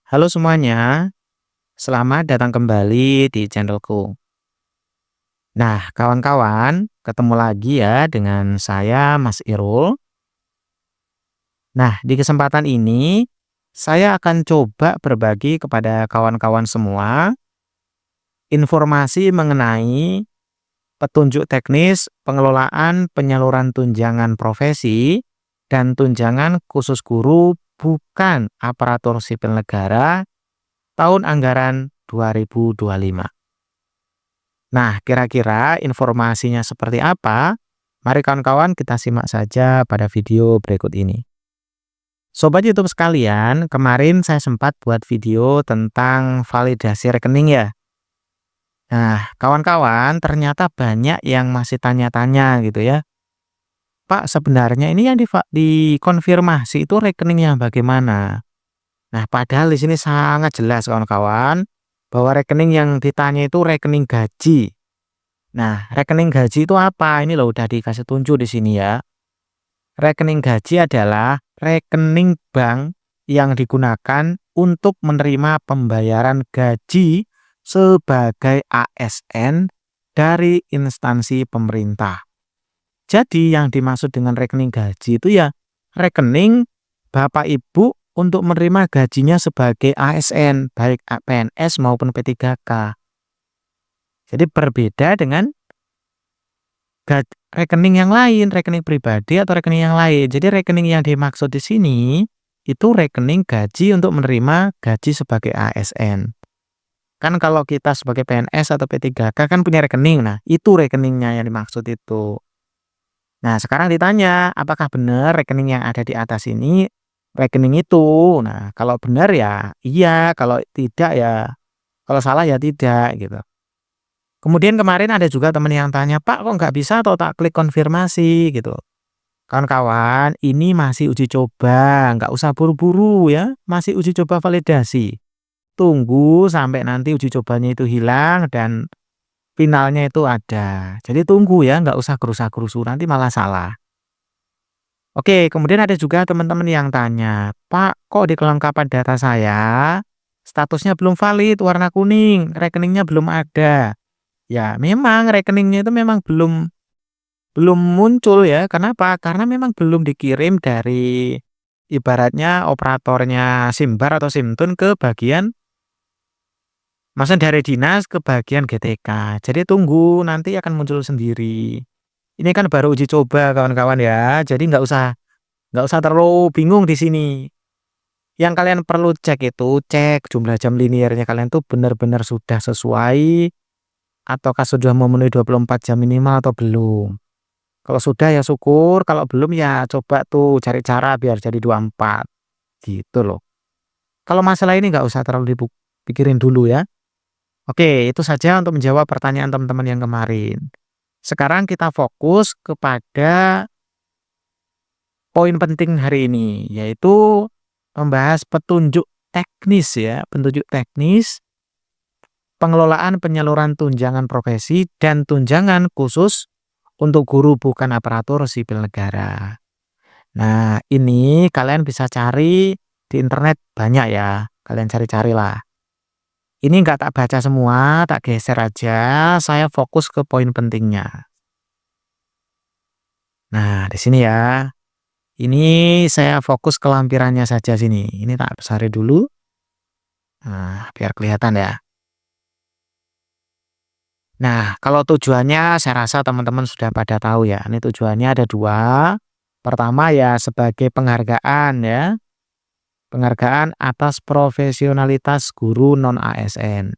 Halo semuanya, selamat datang kembali di channelku. Nah, kawan-kawan, ketemu lagi ya dengan saya Mas Irul. Nah, di kesempatan ini saya akan coba berbagi kepada kawan-kawan semua informasi mengenai petunjuk teknis pengelolaan penyaluran tunjangan profesi dan tunjangan khusus guru bukan aparatur sipil negara tahun anggaran 2025. Nah, kira-kira informasinya seperti apa? Mari kawan-kawan kita simak saja pada video berikut ini. Sobat YouTube sekalian, kemarin saya sempat buat video tentang validasi rekening ya. Nah, kawan-kawan ternyata banyak yang masih tanya-tanya gitu ya. Pak, sebenarnya ini yang dikonfirmasi itu rekening yang bagaimana? Nah, padahal di sini sangat jelas kawan-kawan bahwa rekening yang ditanya itu rekening gaji. Nah, rekening gaji itu apa? Ini loh udah dikasih tunjuk di sini ya. Rekening gaji adalah rekening bank yang digunakan untuk menerima pembayaran gaji sebagai ASN dari instansi pemerintah. Jadi yang dimaksud dengan rekening gaji itu ya rekening Bapak Ibu untuk menerima gajinya sebagai ASN, baik PNS maupun P3K. Jadi berbeda dengan rekening yang lain, rekening pribadi atau rekening yang lain. Jadi rekening yang dimaksud di sini, itu rekening gaji untuk menerima gaji sebagai ASN. Kan kalau kita sebagai PNS atau P3K kan punya rekening, nah itu rekeningnya yang dimaksud itu. Nah sekarang ditanya, apakah benar rekening yang ada di atas ini, rekening itu? Nah kalau benar ya iya, kalau tidak ya, kalau salah ya tidak gitu. Kemudian kemarin ada juga teman yang tanya, "Pak, kok nggak bisa atau tak klik konfirmasi?" Gitu. Kawan-kawan, ini masih uji coba, nggak usah buru-buru ya, masih uji coba validasi. Tunggu sampai nanti uji cobanya itu hilang dan finalnya itu ada. Jadi tunggu ya, nggak usah gerusa-gerusu, nanti malah salah. Oke, kemudian ada juga teman-teman yang tanya, "Pak, kok di kelengkapan data saya, statusnya belum valid, warna kuning, rekeningnya belum ada?" Ya, memang rekeningnya itu memang belum belum muncul ya. Kenapa? Karena memang belum dikirim dari ibaratnya operatornya SIMBAR atau SIMTUN ke bagian maksudnya dari dinas ke bagian GTK. Jadi tunggu, nanti akan muncul sendiri. Ini kan baru uji coba kawan-kawan ya. Jadi nggak usah terlalu bingung di sini. Yang kalian perlu cek itu, cek jumlah jam liniernya kalian tuh benar-benar sudah sesuai ataukah sudah memenuhi 24 jam minimal atau belum. Kalau sudah ya syukur, kalau belum ya coba tuh cari cara biar jadi 24, gitu loh. Kalau masalah ini nggak usah terlalu dipikirin dulu ya. Oke, itu saja untuk menjawab pertanyaan teman-teman yang kemarin. Sekarang kita fokus kepada poin penting hari ini, yaitu membahas petunjuk teknis ya, petunjuk teknis pengelolaan penyaluran tunjangan profesi dan tunjangan khusus untuk guru bukan aparatur sipil negara. Nah, ini kalian bisa cari di internet banyak ya. Kalian cari-carilah. Ini nggak tak baca semua, tak geser aja. Saya fokus ke poin pentingnya. Nah, di sini ya. Ini saya fokus ke lampirannya saja sini. Ini tak besarin dulu. Nah, biar kelihatan ya. Nah, kalau tujuannya saya rasa teman-teman sudah pada tahu ya. Ini tujuannya ada dua. Pertama ya sebagai penghargaan ya. Penghargaan atas profesionalitas guru non-ASN.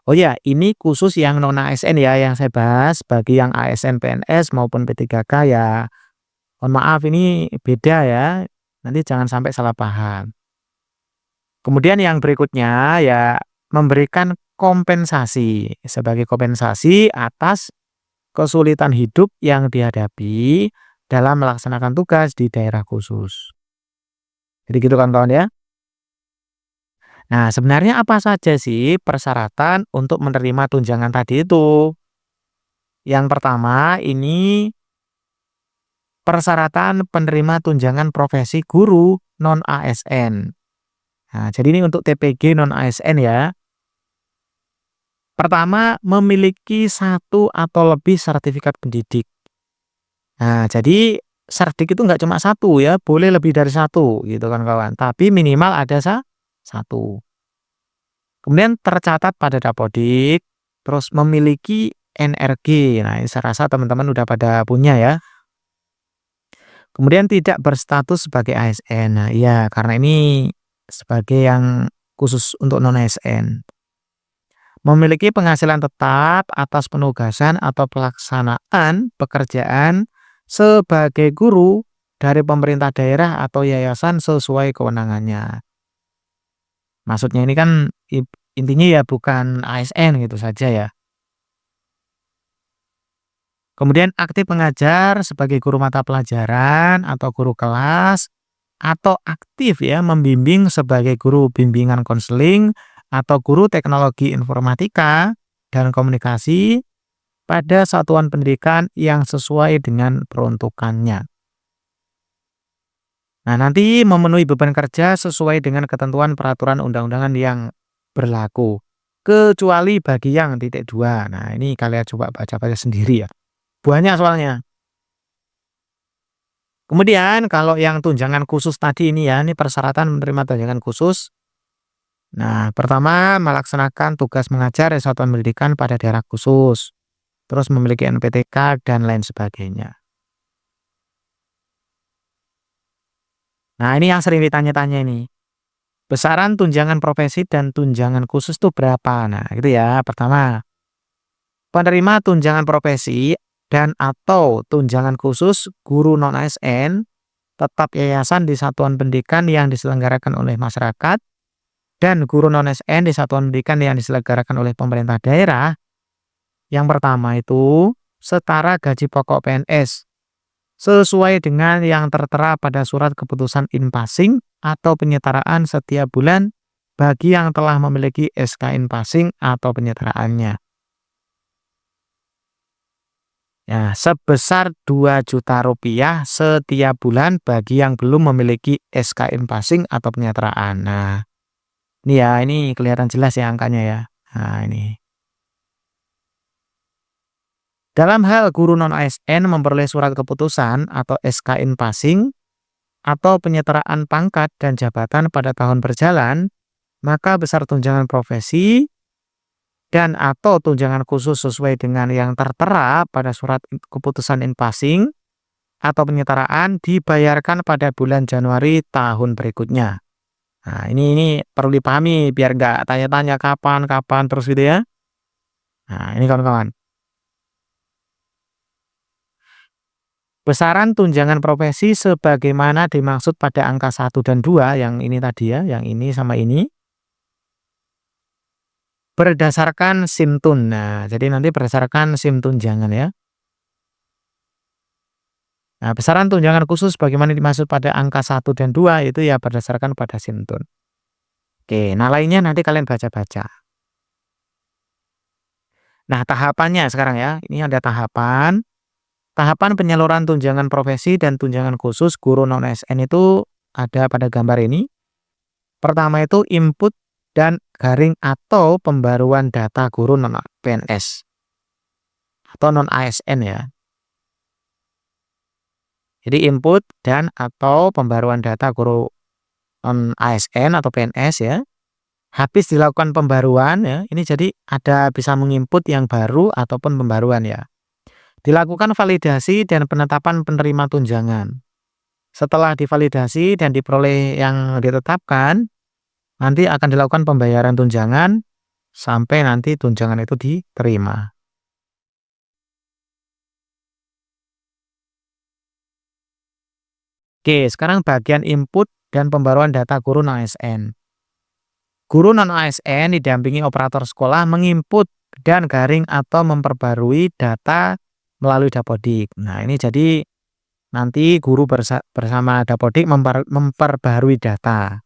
Oh ya, ini khusus yang non-ASN ya yang saya bahas, bagi yang ASN PNS maupun P3K ya, mohon maaf ini beda ya, nanti jangan sampai salah paham. Kemudian yang berikutnya ya memberikan kompensasi, sebagai kompensasi atas kesulitan hidup yang dihadapi dalam melaksanakan tugas di daerah khusus. Jadi gitu kawan-kawan ya. Nah, sebenarnya apa saja sih persyaratan untuk menerima tunjangan tadi itu? Yang pertama, ini persyaratan penerima tunjangan profesi guru non-ASN. Nah, jadi ini untuk TPG non-ASN ya. Pertama, memiliki satu atau lebih sertifikat pendidik. Nah, jadi serdik itu nggak cuma satu ya, boleh lebih dari satu gitu kan kawan. Tapi minimal ada satu. Kemudian tercatat pada Dapodik, terus memiliki NRG. Nah, ini saya rasa teman-teman udah pada punya ya. Kemudian tidak berstatus sebagai ASN. Nah, iya karena ini sebagai yang khusus untuk non ASN. Memiliki penghasilan tetap atas penugasan atau pelaksanaan pekerjaan sebagai guru dari pemerintah daerah atau yayasan sesuai kewenangannya. Maksudnya ini kan intinya ya bukan ASN gitu saja ya. Kemudian aktif mengajar sebagai guru mata pelajaran atau guru kelas, atau aktif ya membimbing sebagai guru bimbingan konseling atau guru teknologi informatika dan komunikasi pada satuan pendidikan yang sesuai dengan peruntukannya. Nah, nanti memenuhi beban kerja sesuai dengan ketentuan peraturan undang-undangan yang berlaku. Kecuali bagi yang titik dua. Nah, ini kalian coba baca-baca sendiri ya. Banyak soalnya. Kemudian kalau yang tunjangan khusus tadi ini ya, ini persyaratan menerima tunjangan khusus. Nah, pertama melaksanakan tugas mengajar di satuan pendidikan pada daerah khusus. Terus memiliki NPTK dan lain sebagainya. Nah, ini yang sering ditanya-tanya ini. Besaran tunjangan profesi dan tunjangan khusus itu berapa? Nah, gitu ya. Pertama, penerima tunjangan profesi dan atau tunjangan khusus guru non-ASN tetap yayasan di satuan pendidikan yang diselenggarakan oleh masyarakat dan guru non-ASN di satuan pendidikan yang diselenggarakan oleh pemerintah daerah. Yang pertama itu setara gaji pokok PNS sesuai dengan yang tertera pada surat keputusan in-passing atau penyetaraan setiap bulan bagi yang telah memiliki SK in-passing atau penyetaraannya. Ya, sebesar Rp2.000.000 setiap bulan bagi yang belum memiliki SK in-passing atau penyetaraan. Nah, ini ya, ini kelihatan jelas ya angkanya ya. Nah, ini. Dalam hal guru non-ASN memperoleh surat keputusan atau SK in-passing atau penyetaraan pangkat dan jabatan pada tahun berjalan, maka besar tunjangan profesi dan atau tunjangan khusus sesuai dengan yang tertera pada surat keputusan in-passing atau penyetaraan dibayarkan pada bulan Januari tahun berikutnya. Nah, ini perlu dipahami biar nggak tanya-tanya kapan terus gitu ya. Nah, ini kawan-kawan. Besaran tunjangan profesi sebagaimana dimaksud pada angka 1 dan 2 yang ini tadi ya, yang ini sama ini, berdasarkan SIM-tun. Nah, jadi nanti berdasarkan SIM tunjangan ya. Nah, besaran tunjangan khusus bagaimana dimaksud pada angka 1 dan 2 itu ya berdasarkan pada SIM-tun. Oke, nah lainnya nanti kalian baca-baca. Nah, tahapannya sekarang ya, ini ada tahapan. Tahapan penyaluran tunjangan profesi dan tunjangan khusus guru non-ASN itu ada pada gambar ini. Pertama itu input dan garing atau pembaruan data guru non-PNS atau non-ASN ya. Jadi input dan atau pembaruan data guru non-ASN atau PNS ya. Habis dilakukan pembaruan ya, ini jadi ada bisa menginput yang baru ataupun pembaruan ya. Dilakukan validasi dan penetapan penerima tunjangan. Setelah divalidasi dan diperoleh yang ditetapkan, nanti akan dilakukan pembayaran tunjangan sampai nanti tunjangan itu diterima. Oke, sekarang bagian input dan pembaruan data guru non-ASN. Guru non-ASN didampingi operator sekolah menginput dan garing atau memperbarui data melalui Dapodik. Nah, ini jadi nanti guru bersama Dapodik memperbarui data.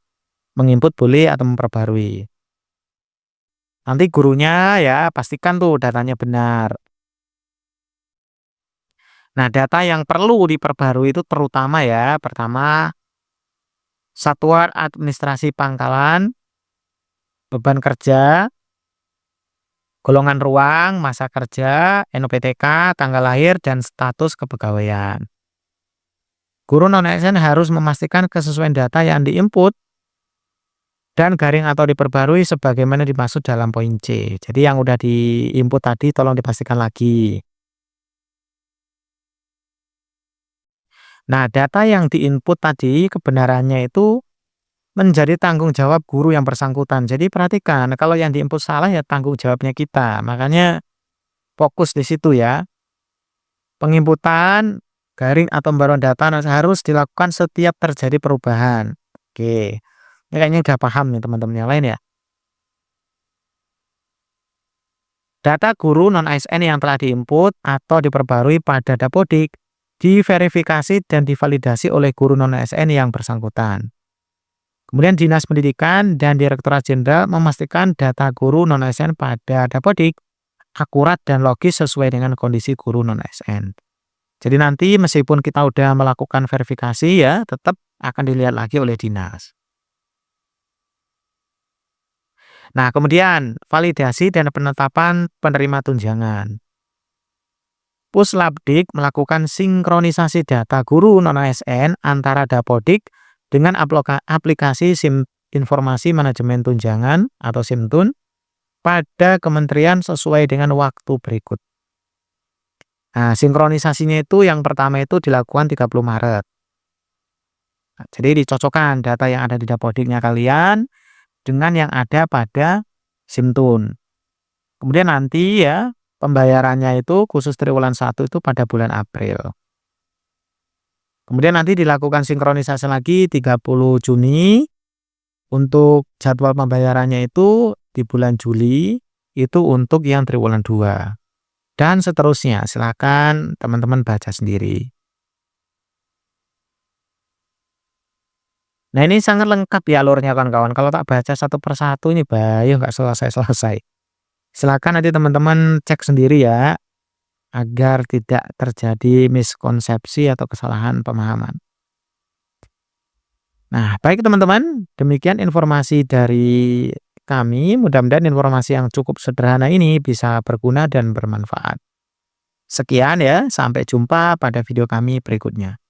Menginput boleh atau memperbarui. Nanti gurunya ya pastikan tuh datanya benar. Nah, data yang perlu diperbarui itu terutama ya, pertama satuan administrasi pangkalan, beban kerja, golongan ruang, masa kerja, NUPTK, tanggal lahir, dan status kepegawaian. Guru non-ASN harus memastikan kesesuaian data yang diinput dan garing atau diperbarui sebagaimana dimaksud dalam poin C. Jadi yang udah diinput tadi tolong dipastikan lagi. Nah, data yang diinput tadi kebenarannya itu menjadi tanggung jawab guru yang bersangkutan. Jadi perhatikan, kalau yang diinput salah ya tanggung jawabnya kita. Makanya fokus di situ ya. Penginputan, garing atau pembaruan data harus dilakukan setiap terjadi perubahan. Oke, ini kayaknya udah paham nih teman-teman yang lain ya. Data guru non-ASN yang telah diinput atau diperbarui pada Dapodik diverifikasi dan divalidasi oleh guru non-ASN yang bersangkutan. Kemudian Dinas Pendidikan dan Direktorat Jenderal memastikan data guru non-ASN pada Dapodik akurat dan logis sesuai dengan kondisi guru non-ASN. Jadi nanti meskipun kita udah melakukan verifikasi ya, tetap akan dilihat lagi oleh dinas. Nah, kemudian validasi dan penetapan penerima tunjangan. Puslabdik melakukan sinkronisasi data guru non-ASN antara Dapodik dengan aplikasi informasi manajemen tunjangan atau SIMTUN pada kementerian sesuai dengan waktu berikut. Nah, sinkronisasinya itu yang pertama itu dilakukan 30 Maret. Nah, jadi dicocokkan data yang ada di Dapodiknya kalian dengan yang ada pada SIMTUN. Kemudian nanti ya pembayarannya itu khusus triwulan 1 itu pada bulan April. Kemudian nanti dilakukan sinkronisasi lagi 30 Juni untuk jadwal pembayarannya itu di bulan Juli itu untuk yang triwulan 2. Dan seterusnya, silakan teman-teman baca sendiri. Nah, ini sangat lengkap ya alurnya kawan-kawan. Kalau tak baca satu persatu ini bahaya nggak selesai-selesai. Silakan nanti teman-teman cek sendiri ya, agar tidak terjadi miskonsepsi atau kesalahan pemahaman. Nah, baik teman-teman, demikian informasi dari kami. Mudah-mudahan informasi yang cukup sederhana ini bisa berguna dan bermanfaat. Sekian ya, sampai jumpa pada video kami berikutnya.